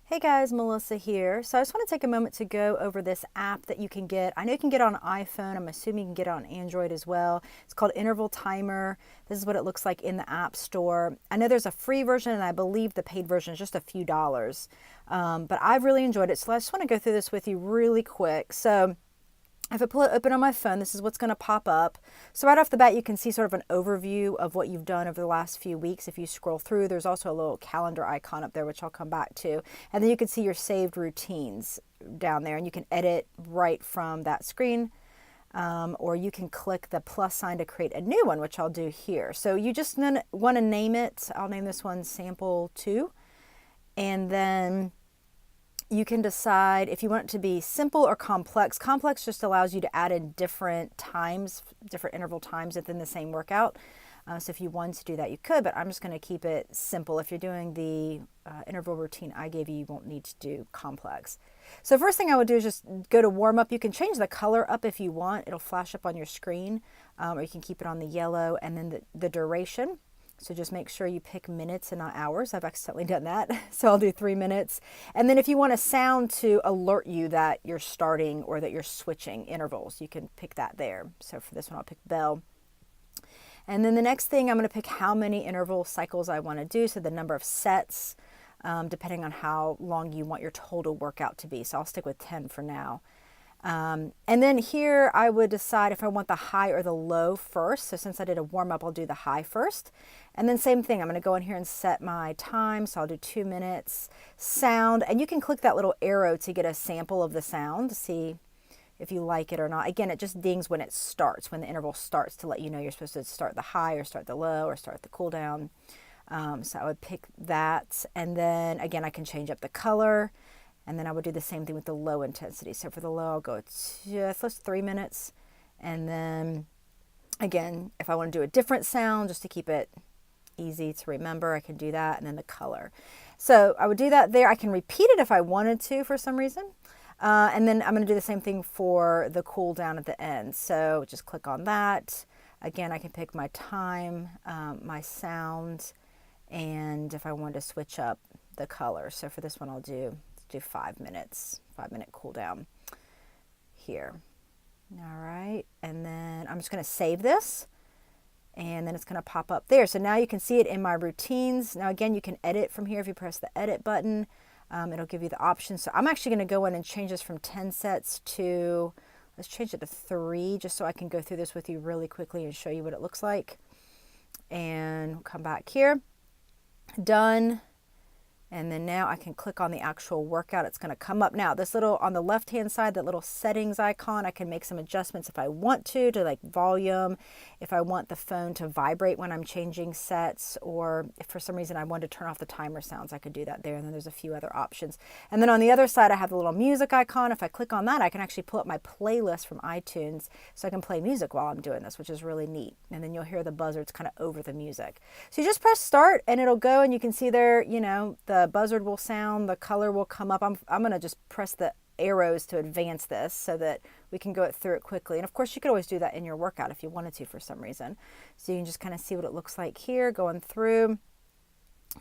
Hey guys, Melissa here. So I just want to take a moment to go over this app that you can get. I know you can get it on iPhone. I'm assuming you can get it on Android as well. It's called Interval Timer. This is what it looks like in the App Store. I know there's a free version and I believe the paid version is just a few dollars. But I've really enjoyed it. So I just want to go through this with you really quick. So if I pull it open on my phone, this is what's going to pop up. So right off the bat, you can see sort of an overview of what you've done over the last few weeks. If you scroll through, there's also a little calendar icon up there, which I'll come back to. And then you can see your saved routines down there, and you can edit right from that screen. Or you can click the plus sign to create a new one, which I'll do here. So you just want to name it. I'll name this one Sample 2. And then you can decide if you want it to be simple or complex. Complex just allows you to add in different times, different interval times within the same workout. So if you wanted to do that, you could, but I'm just going to keep it simple. If you're doing the interval routine I gave you, you won't need to do complex. So first thing I would do is just go to warm up. You can change the color up if you want. It'll flash up on your screen, or you can keep it on the yellow, and then the duration. So just make sure you pick minutes and not hours. I've accidentally done that. So I'll do 3 minutes. And then if you want a sound to alert you that you're starting or that you're switching intervals, you can pick that there. So for this one, I'll pick bell. And then the next thing, I'm going to pick how many interval cycles I want to do. So the number of sets, depending on how long you want your total workout to be. So I'll stick with 10 for now. And then here I would decide if I want the high or the low first. So since I did a warm up, I'll do the high first. And then same thing, I'm going to go in here and set my time. So I'll do 2 minutes. Sound, and you can click that little arrow to get a sample of the sound to see if you like it or not. Again, it just dings when it starts, when the interval starts, to let you know you're supposed to start the high or start the low or start the cool down. So I would pick that. And then again, I can change up the color. And then I would do the same thing with the low intensity. So for the low, I'll go just 3 minutes. And then again, if I want to do a different sound, just to keep it easy to remember, I can do that. And then the color. So I would do that there. I can repeat it if I wanted to for some reason. And then I'm going to do the same thing for the cool down at the end. So just click on that. Again, I can pick my time, my sound, and if I wanted to switch up the color. So for this one, I'll do 5 minutes, 5-minute cool down here. All right, and then I'm just going to save this, and then it's going to pop up there. So now you can see it in my routines. Now again, you can edit from here if you press the edit button. It'll give you the options. So I'm actually going to go in and change this from 10 sets to, let's change it to 3, just so I can go through this with you really quickly and show you what it looks like. And come back here, done. And then now I can click on the actual workout. It's going to come up. Now this little, on the left hand side, that little settings icon, I can make some adjustments if I want to like volume, if I want the phone to vibrate when I'm changing sets, or if for some reason I want to turn off the timer sounds, I could do that there. And then there's a few other options. And then on the other side, I have the little music icon. If I click on that, I can actually pull up my playlist from iTunes, so I can play music while I'm doing this, which is really neat. And then you'll hear the buzzards kind of over the music. So you just press start and it'll go, and you can see there, you know, the buzzard will sound, the color will come up. I'm going to just press the arrows to advance this so that we can go through it quickly. And of course, you could always do that in your workout if you wanted to for some reason. So you can just kind of see what it looks like here, going through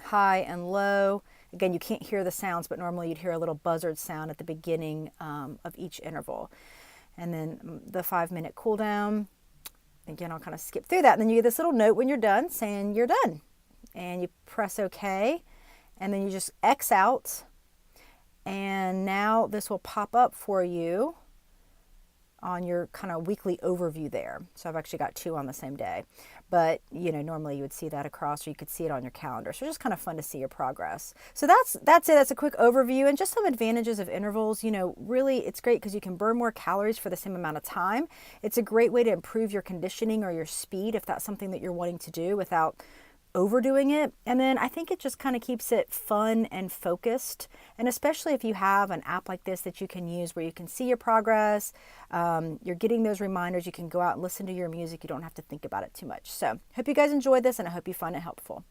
high and low. Again, you can't hear the sounds, but normally you'd hear a little buzzard sound at the beginning of each interval. And then the 5-minute cool down. Again, I'll kind of skip through that. And then you get this little note when you're done saying you're done. And you press OK. And then you just X out, and now this will pop up for you on your kind of weekly overview there. So I've actually got 2 on the same day, but you know, normally you would see that across, or you could see it on your calendar. So it's just kind of fun to see your progress. So that's it. That's a quick overview and just some advantages of intervals. You know, really it's great because you can burn more calories for the same amount of time. It's a great way to improve your conditioning or your speed if that's something that you're wanting to do without overdoing it. And then I think it just kind of keeps it fun and focused, and especially if you have an app like this that you can use where you can see your progress, you're getting those reminders, you can go out and listen to your music, you don't have to think about it too much. So hope you guys enjoyed this, and I hope you find it helpful.